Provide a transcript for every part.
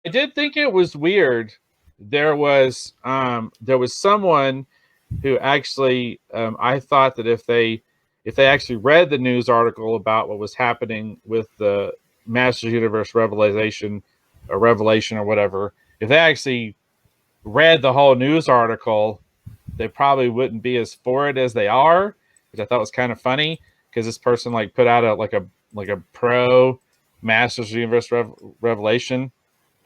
did think it was weird. There was someone who actually I thought that if they actually read the news article about what was happening with the Masters Universe revelation or whatever, if they actually read the whole news article, they probably wouldn't be as for it as they are, which I thought was kind of funny because this person like put out a pro Masters Universe revelation,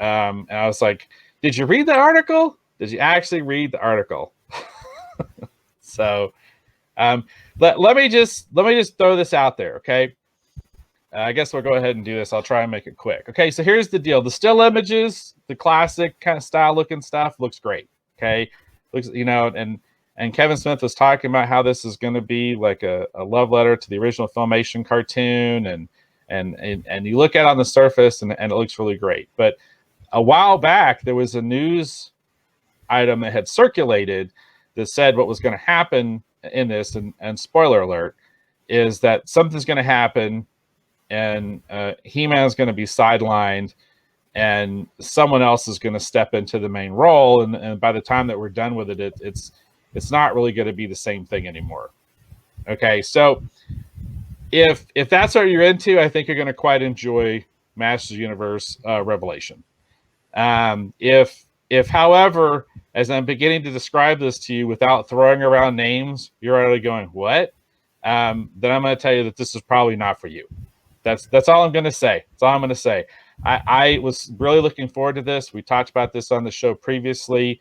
and I was like, did you read the article? Did you actually read the article? So um, let me just throw this out there, okay? I guess we'll go ahead and do this. I'll try and make it quick. Okay, so here's the deal: the still images, the classic kind of style looking stuff, looks great. Okay, looks and Kevin Smith was talking about how this is going to be like a love letter to the original Filmation cartoon, and you look at it on the surface and it looks really great. But a while back, there was a news item that had circulated that said what was going to happen in this, and spoiler alert, is that something's going to happen, and He-Man is going to be sidelined, and someone else is going to step into the main role, and by the time that we're done with it, it's not really going to be the same thing anymore. Okay, so if that's what you're into, I think you're going to quite enjoy Masters Universe Revelation. If, however, as I'm beginning to describe this to you without throwing around names, you're already going, what? Then I'm going to tell you that this is probably not for you. That's all I'm going to say. That's all I'm going to say. I was really looking forward to this. We talked about this on the show previously.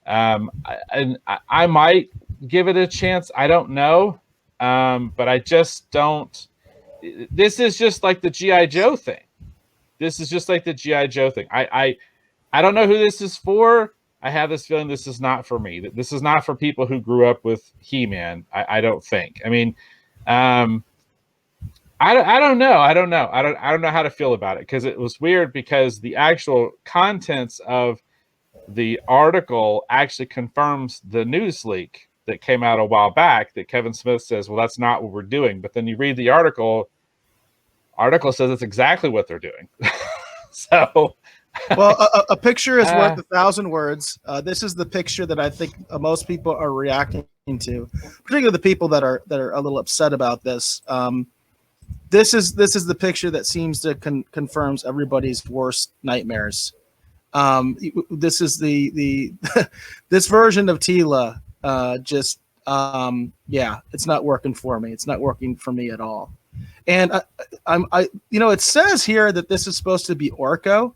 I might give it a chance. I don't know. But I just don't. This is just like the G.I. Joe thing. This is just like the G.I. Joe thing. I don't know who this is for. I have this feeling this is not for me. This is not for people who grew up with He-Man. I don't think. I mean, I don't know. I don't know how to feel about it, because it was weird, because the actual contents of the article actually confirms the news leak that came out a while back that Kevin Smith says, well, that's not what we're doing. But then you read the article says it's exactly what they're doing. So well, a picture is worth 1,000 words. This is the picture that I think most people are reacting to, particularly the people that are a little upset about this. This is the picture that seems to confirms everybody's worst nightmares. This is the this version of Teela. It's not working for me. It's not working for me at all. And it says here that this is supposed to be Orko.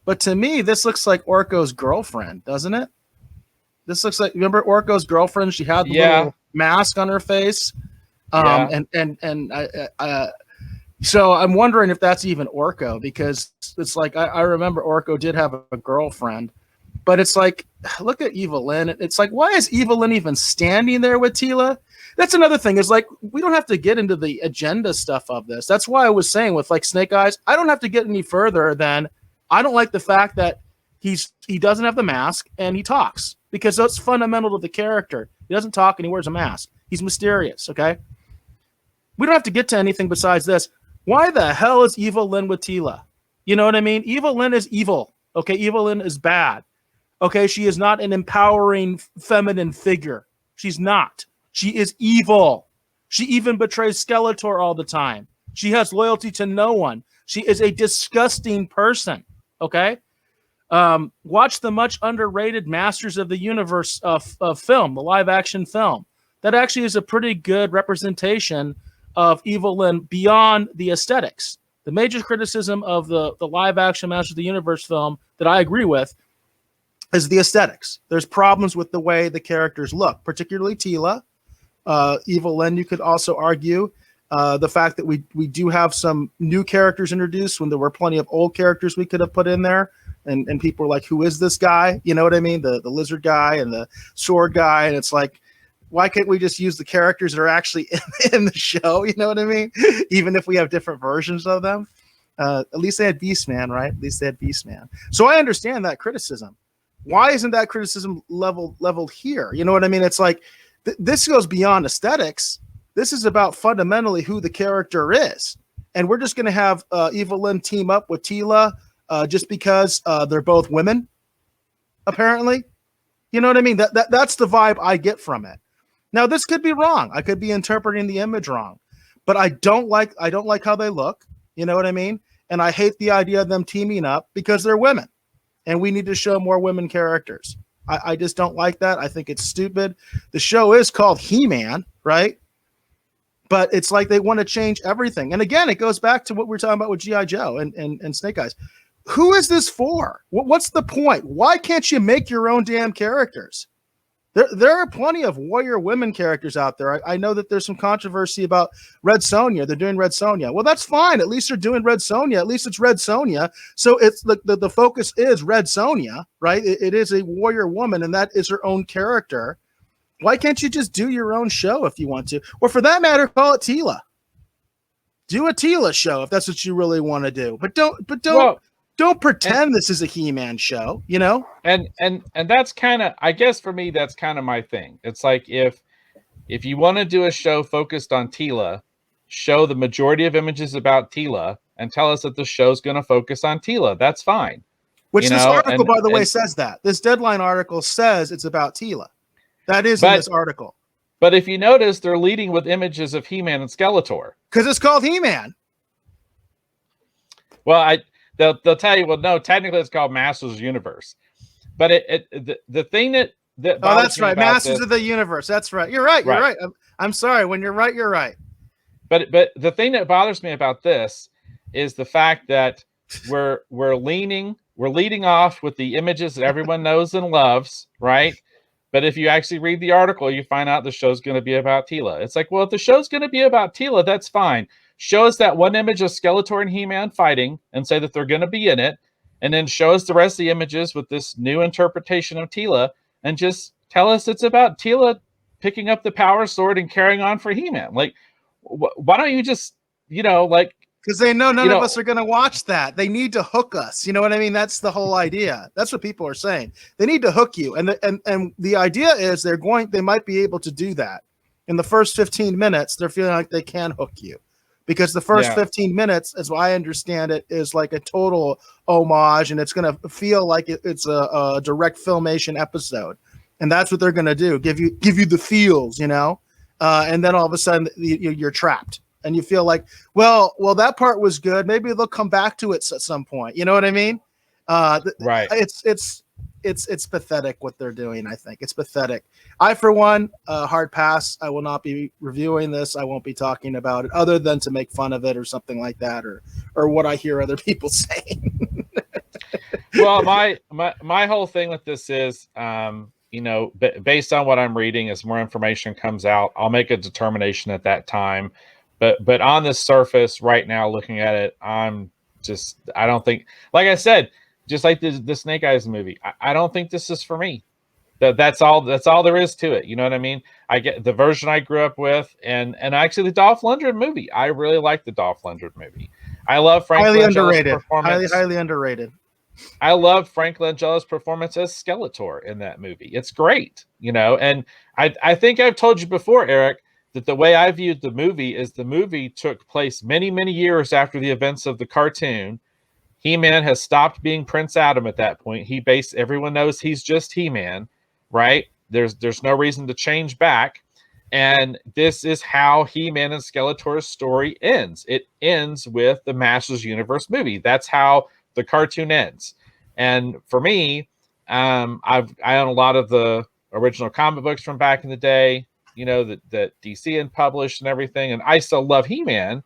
But to me, this looks like Orko's girlfriend, doesn't it? This looks like, remember Orko's girlfriend? She had the little mask on her face. So I'm wondering if that's even Orko, because it's like, I remember Orko did have a girlfriend, but it's like, look at Evil-Lyn. It's like, why is Evil-Lyn even standing there with Teela? That's another thing, is like, we don't have to get into the agenda stuff of this. That's why I was saying with like Snake Eyes, I don't have to get any further than, I don't like the fact that he doesn't have the mask and he talks, because that's fundamental to the character. He doesn't talk and he wears a mask. He's mysterious, okay? We don't have to get to anything besides this. Why the hell is Evil-Lyn with Teela? You know what I mean? Evil-Lyn is evil, okay? Evil-Lyn is bad, okay? She is not an empowering feminine figure. She's not. She is evil. She even betrays Skeletor all the time. She has loyalty to no one. She is a disgusting person. Okay, watch the much underrated Masters of the Universe film, the live action film. That actually is a pretty good representation of Evil-Lyn beyond the aesthetics. The major criticism of the live action Masters of the Universe film that I agree with is the aesthetics. There's problems with the way the characters look, particularly Teela. Evil-Lyn, you could also argue. The fact that we do have some new characters introduced when there were plenty of old characters we could have put in there, and people were like, who is this guy? You know what I mean? The lizard guy and the sword guy, and it's like, why can't we just use the characters that are actually in the show? You know what I mean? Even if we have different versions of them. At least they had Beastman, right? At least they had Beastman. So I understand that criticism. Why isn't that criticism leveled here? You know what I mean? It's like, this goes beyond aesthetics. This is about fundamentally who the character is. And we're just going to have Evil-Lyn team up with Teela just because they're both women, apparently. You know what I mean? That's the vibe I get from it. Now, this could be wrong. I could be interpreting the image wrong, but I don't like how they look. You know what I mean? And I hate the idea of them teaming up because they're women, and we need to show more women characters. I just don't like that. I think it's stupid. The show is called He-Man, right? But it's like they want to change everything. And again, it goes back to what we were talking about with G.I. Joe and Snake Eyes. Who is this for? What's the point? Why can't you make your own damn characters? There are plenty of warrior women characters out there. I know that there's some controversy about Red Sonja. They're doing Red Sonja. Well, that's fine. At least they're doing Red Sonja. At least it's Red Sonja. So it's the focus is Red Sonja, right? It is a warrior woman, and that is her own character. Why can't you just do your own show if you want to? Or for that matter, call it Teela. Do a Teela show if that's what you really want to do. But don't pretend this is a He-Man show, you know? And that's kind of, I guess for me, that's kind of my thing. It's like if you want to do a show focused on Teela, show the majority of images about Teela and tell us that the show's going to focus on Teela. That's fine. Which this article, by the way, says that. This Deadline article says it's about Teela. That is in this article. But if you notice, they're leading with images of He-Man and Skeletor. Because it's called He-Man. Well, they'll tell you, well, no, technically it's called Masters of the Universe. But the thing that that's right, Masters of the Universe. That's right. You're right. You're right. I'm sorry. When you're right, you're right. But the thing that bothers me about this is the fact that we're leading off with the images that everyone knows and loves, right? But if you actually read the article, you find out the show's going to be about Teela. It's like, well, if the show's going to be about Teela, that's fine. Show us that one image of Skeletor and He-Man fighting and say that they're going to be in it. And then show us the rest of the images with this new interpretation of Teela and just tell us it's about Teela picking up the power sword and carrying on for He-Man. Like, why don't you just, because they know none of us are going to watch that. They need to hook us. You know what I mean? That's the whole idea. That's what people are saying. They need to hook you. And the idea is they might be able to do that. In the first 15 minutes, they're feeling like they can hook you. Because the first 15 minutes, as I understand it, is like a total homage, and it's going to feel like it's a direct filmation episode. And that's what they're going to do. Give you the feels, and then all of a sudden you're trapped. And you feel like, well, that part was good. Maybe they'll come back to it at some point. You know what I mean? Right. It's pathetic what they're doing. I think it's pathetic. I, for one, hard pass. I will not be reviewing this. I won't be talking about it other than to make fun of it or something like that, or what I hear other people saying. Well, my whole thing with this is, based on what I'm reading, as more information comes out, I'll make a determination at that time. But on the surface right now, looking at it, I don't think, like I said, just like the Snake Eyes movie, I don't think this is for me. That's all there is to it. You know what I mean? I get the version I grew up with, and actually the Dolph Lundgren movie. I really like the Dolph Lundgren movie. I love Frank Langella's performance. Highly underrated. I love Frank Langella's performance as Skeletor in that movie. It's great, and I think I've told you before, Eric, that the way I viewed the movie is the movie took place many, many years after the events of the cartoon. He-Man has stopped being Prince Adam at that point. Everyone knows he's just He-Man, right? There's no reason to change back. And this is how He-Man and Skeletor's story ends. It ends with the Masters Universe movie. That's how the cartoon ends. And for me, I own a lot of the original comic books from back in the day, that DC had published and everything. And I still love He-Man.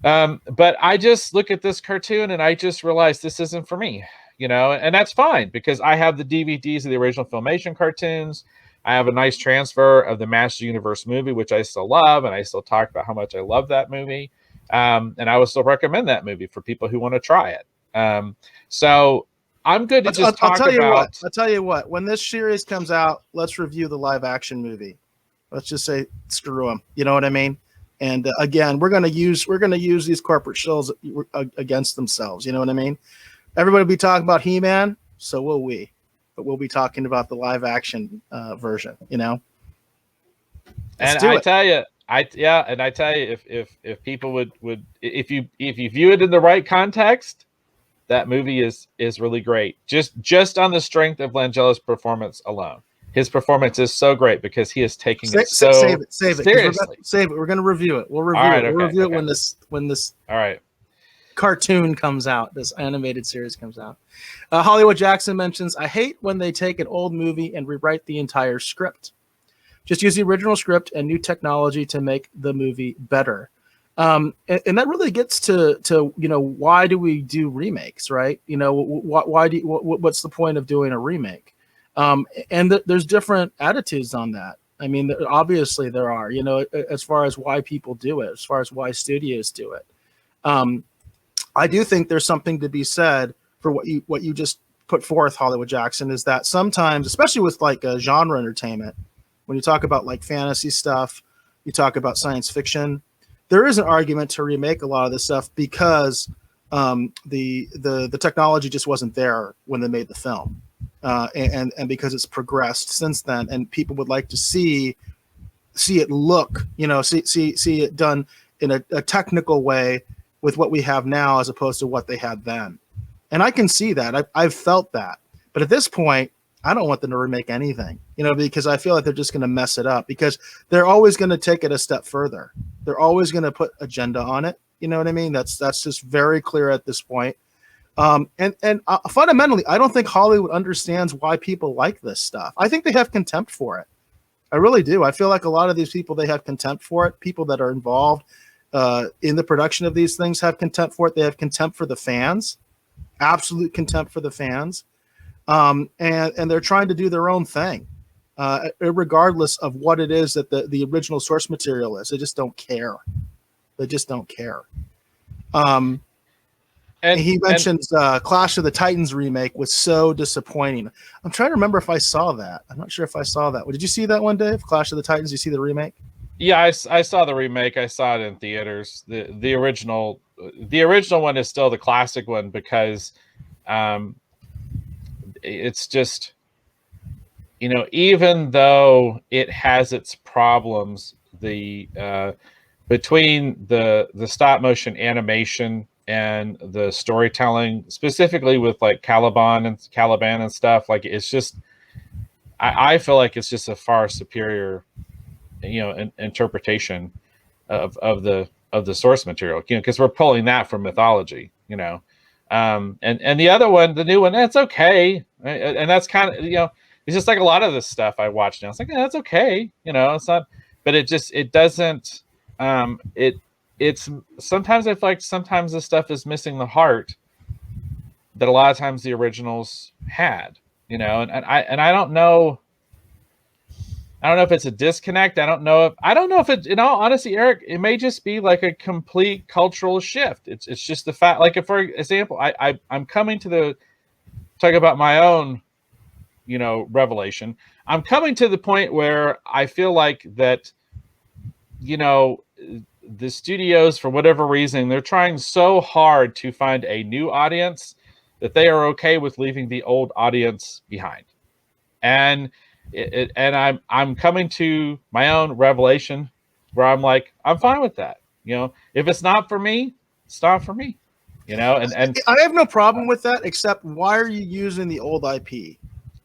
But I just look at this cartoon and I just realize this isn't for me, and that's fine because I have the DVDs of the original Filmation cartoons. I have a nice transfer of the Master Universe movie, which I still love. And I still talk about how much I love that movie. And I would still recommend that movie for people who want to try it. So I'm good to just talk about. I'll tell you what, when this series comes out, let's review the live action movie. Let's just say, screw them. You know what I mean? And again, we're going to use these corporate shows against themselves. You know what I mean? Everybody will be talking about He-Man, so will we. But we'll be talking about the live action version. I tell you, if people would if you view it in the right context, that movie is really great. Just on the strength of Langella's performance alone. His performance is so great because he is taking it so save it. seriously. Save it. We're gonna review it. We'll review All right, it. We'll okay, review okay. it when this All right. cartoon comes out, this animated series comes out. Hollywood Jackson mentions, I hate when they take an old movie and rewrite the entire script. Just use the original script and new technology to make the movie better. And that really gets to why do we do remakes, right? What's the point of doing a remake? And there's different attitudes on that. I mean, obviously there are, as far as why people do it, as far as why studios do it. I do think there's something to be said for what you just put forth, Hollywood Jackson, is that sometimes, especially with like genre entertainment, when you talk about like fantasy stuff, you talk about science fiction, there is an argument to remake a lot of this stuff because the technology just wasn't there when they made the film, and because it's progressed since then, and people would like to see it look, see it done in a technical way with what we have now as opposed to what they had then. And I can see that. I've felt that. But at this point, I don't want them to remake anything, because I feel like they're just going to mess it up, because they're always going to take it a step further. They're always going to put agenda on it. You know what I mean? That's just very clear at this point. And fundamentally, I don't think Hollywood understands why people like this stuff. I think they have contempt for it. I really do. I feel like a lot of these people, they have contempt for it. People that are involved in the production of these things have contempt for it. They have contempt for the fans, absolute contempt for the fans. And they're trying to do their own thing, regardless of what it is that the original source material is. They just don't care. They just don't care. And he mentions Clash of the Titans remake was so disappointing. I'm trying to remember if I saw that. I'm not sure if I saw that. Did you see that one, Dave? Clash of the Titans? Did you see the remake? Yeah, I saw the remake. I saw it in theaters. The original one is still the classic one because it's just, even though it has its problems, the between the stop motion animation and the storytelling, specifically with like Caliban and stuff, like it's just, I feel like it's just a far superior interpretation of the source material, because we're pulling that from mythology, and the other one, the new one, that's okay, and that's kind of, it's just like a lot of this stuff I watch now. It's like, that's okay, it's not, but it doesn't, it's sometimes I feel like sometimes this stuff is missing the heart that a lot of times the originals had, and I don't know. I don't know if it's a disconnect. I don't know if it, in all honesty, Eric, it may just be like a complete cultural shift. It's just the fact, like, if, for example, I'm coming to talk about my own, revelation. I'm coming to the point where I feel like that, the studios, for whatever reason, they're trying so hard to find a new audience that they are okay with leaving the old audience behind. And I'm coming to my own revelation where I'm like, I'm fine with that. If it's not for me, it's not for me. And I have no problem with that, except why are you using the old IP?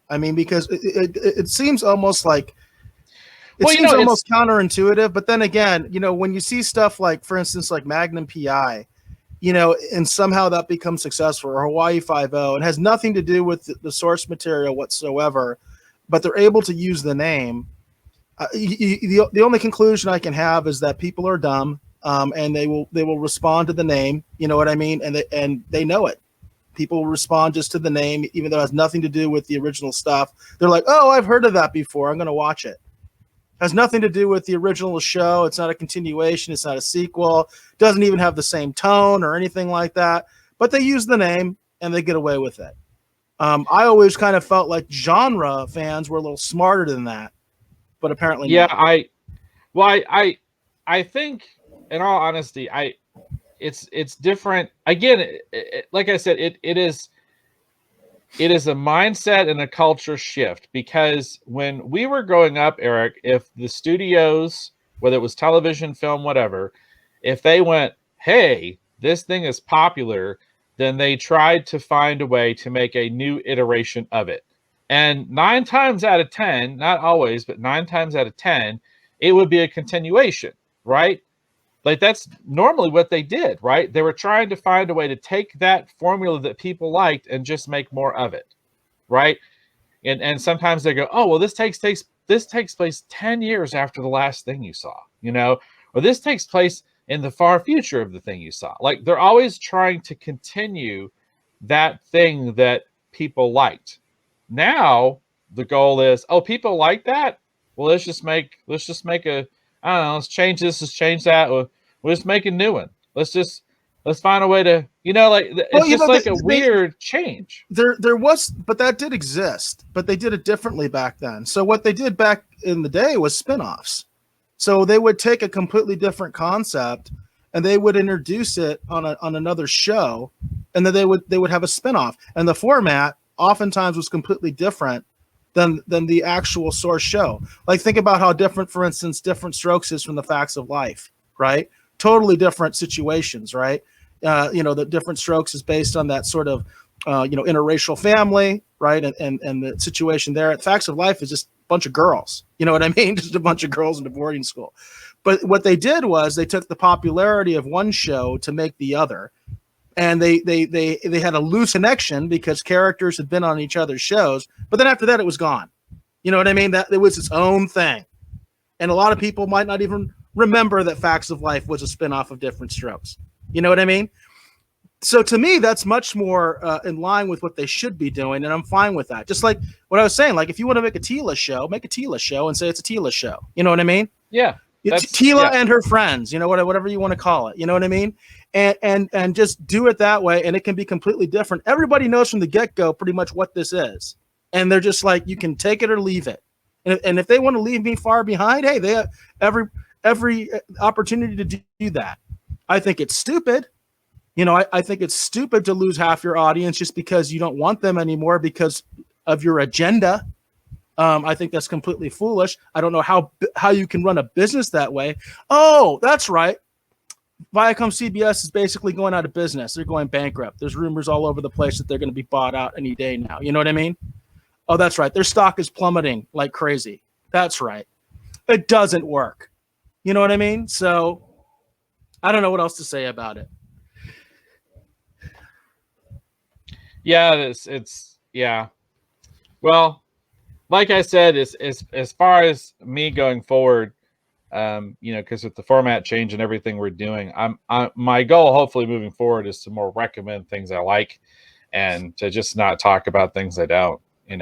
I mean, because it seems almost like seems almost counterintuitive. But then again, when you see stuff like, for instance, like Magnum PI, and somehow that becomes successful, or Hawaii Five-0, and has nothing to do with the source material whatsoever, but they're able to use the name. The only conclusion I can have is that people are dumb, and they will respond to the name. You know what I mean? And they know it. People will respond just to the name, even though it has nothing to do with the original stuff. They're like, oh, I've heard of that before. I'm going to watch it. Has nothing to do with the original show. It's not a continuation. It's not a sequel. Doesn't even have the same tone or anything like that. But they use the name and they get away with it. I always kind of felt like genre fans were a little smarter than that, but apparently not. I think, in all honesty, it's different. Again, like I said, it is a mindset and a culture shift, because when we were growing up, Eric, if the studios, whether it was television, film, whatever, if they went, hey, this thing is popular, then they tried to find a way to make a new iteration of it. And 9 times out of 10, not always, but 9 times out of 10, it would be a continuation, right? Like that's normally what they did, right? They were trying to find a way to take that formula that people liked and just make more of it, right? And sometimes they go, oh well, this takes place 10 years after the last thing you saw, or this takes place in the far future of the thing you saw. Like they're always trying to continue that thing that people liked. Now the goal is, oh, people like that. Well, let's just make a, I don't know, let's change this, let's change that. We'll just make a new one. Let's find a way to, it's just like a weird change. There was, but that did exist, but they did it differently back then. So what they did back in the day was spinoffs. So they would take a completely different concept and they would introduce it on another show, and then they would have a spinoff. And the format oftentimes was completely different than the actual source show. Like think about how different, for instance, Different Strokes is from The Facts of Life, right? Totally different situations, right? The Different Strokes is based on that sort of, interracial family, right? And the situation there. The Facts of Life is just a bunch of girls. You know what I mean? Just a bunch of girls in a boarding school. But what they did was they took the popularity of one show to make the other. And they had a loose connection because characters had been on each other's shows. But then after that, it was gone. You know what I mean? That it was its own thing. And a lot of people might not even remember that Facts of Life was a spinoff of Different Strokes. You know what I mean? So to me, that's much more in line with what they should be doing, and I'm fine with that. Just like what I was saying, like if you want to make a Tila show, make a Tila show and say it's a Tila show. You know what I mean? Yeah. It's Tila and her friends, whatever you want to call it. You know what I mean? And just do it that way, and it can be completely different. Everybody knows from the get-go pretty much what this is, and they're just like, you can take it or leave it. And if they want to leave me far behind, hey, they have every opportunity to do that. I think it's stupid. I think it's stupid to lose half your audience just because you don't want them anymore because of your agenda. I think that's completely foolish. I don't know how you can run a business that way. Oh, that's right. Viacom CBS is basically going out of business. They're going bankrupt. There's rumors all over the place that they're going to be bought out any day now. You know what I mean? Oh, that's right. Their stock is plummeting like crazy. That's right. It doesn't work. You know what I mean? So I don't know what else to say about it. Yeah, it's yeah. Well, like I said, as far as me going forward, because with the format change and everything we're doing, my goal, hopefully moving forward, is to more recommend things I like, and to just not talk about things I don't. And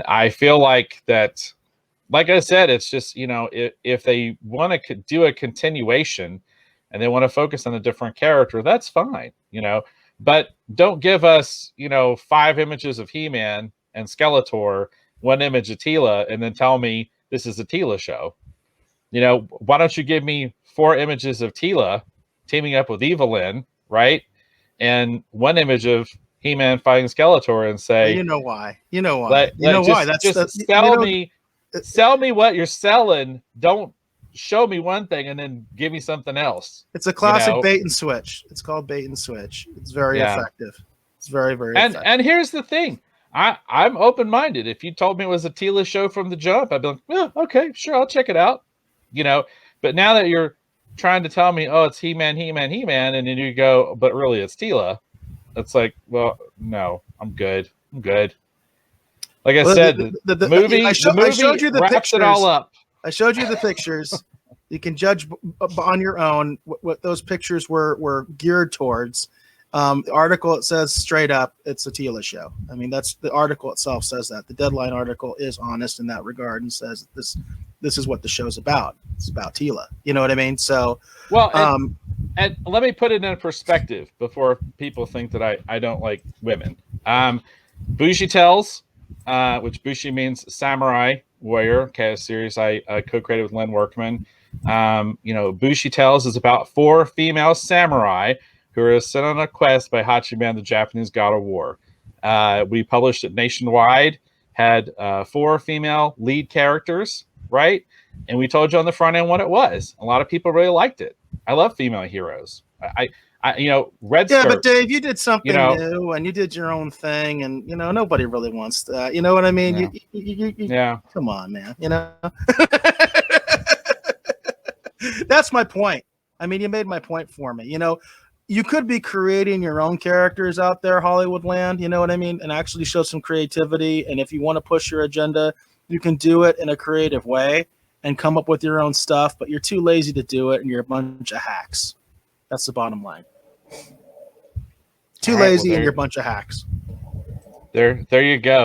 I feel like that, like I said, it's just if they want to do a continuation and they want to focus on a different character, that's fine. But don't give us 5 images of He-Man and Skeletor, 1 image of Tila, and then tell me this is a Tila show. Why don't you give me 4 images of Tila teaming up with Evelyn, right? And 1 image of He-Man fighting Skeletor, and say, you know why? Why? Sell me what you're selling. Don't show me one thing and then give me something else. It's a classic bait and switch. It's called bait and switch. It's very effective. It's very, very effective. And here's the thing. I'm open-minded. If you told me it was a Tila show from the jump, I'd be like, yeah, okay, sure, I'll check it out. But now that you're trying to tell me, oh, it's He-Man, and then you go, but really it's Tila, it's like, well, no, I'm good. Like I said, the movie wraps it all up. I showed you the pictures. You can judge on your own what those pictures were geared towards. The article, it says straight up, it's a Tila show. I mean, that's the article itself says that. The Deadline article is honest in that regard and says this is what the show's about. It's about Tila. You know what I mean? So, well, and let me put it in perspective before people think that I don't like women. Bushi Tells, which Bushi means samurai warrior, a series I co-created with Len Workman. Bushi Tells is about 4 female samurai who are sent on a quest by Hachiman, the Japanese god of war. We published it nationwide, had 4 female lead characters, right? And we told you on the front end what it was. A lot of people really liked it. I love female heroes. Red Yeah, Skirt. but Dave, you did something know- new, and you did your own thing, and nobody really wants that. You know what I mean? Yeah. Yeah. Come on, man. That's my point. I mean, you made my point for me. You could be creating your own characters out there, Hollywoodland. You know what I mean? And actually show some creativity. And if you want to push your agenda, you can do it in a creative way and come up with your own stuff. But you're too lazy to do it, and you're a bunch of hacks. That's the bottom line. Too lazy, and you're a bunch of hacks. There you go.